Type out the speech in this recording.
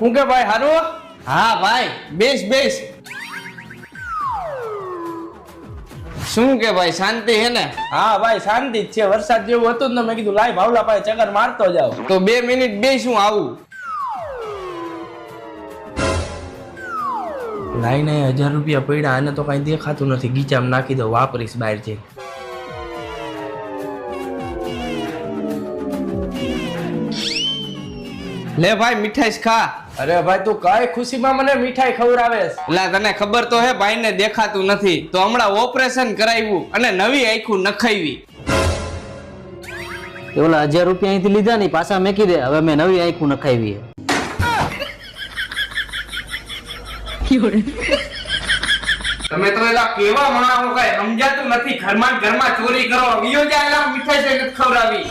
હું કે ભાઈ હારું? હા ભાઈ બેસ બેસ. શું કે ભાઈ શાંતિ હે ને? હા ભાઈ શાંતિ જ છે. વરસાદ જેવું હતું ને મેં કીધું લાઈ ભાવલા પાસે ચક્કર મારતો જાવ. તો 2 મિનિટ બેસું આવું. લાઈને 1000 રૂપિયા પડ્યા, આને તો કઈ દેખાતું નથી. ગીચામાં નાખી દો, વાપરીશ બહાર જઈને. લે ભાઈ મીઠાઈ ખા. અરે ભાઈ તું કઈ ખુશીમાં મને મીઠાઈ ખવડાવેસ? એટલે તને ખબર તો હે ભાઈ ને દેખાતું નથી તો હમણાં ઓપરેશન કરાવ્યું અને નવી આંખું નખાવી. ઓલા 1000 રૂપિયા અહીંથી લીધા ને પાછા મેકી દે. હવે મેં નવી આંખું નખાવી. તમે તો એલા કેવા માણસો કઈ સમજાતું નથી. ઘરમાં ચોરી કરો. વિયો જાય એલા મીઠાઈ ખવડાવી.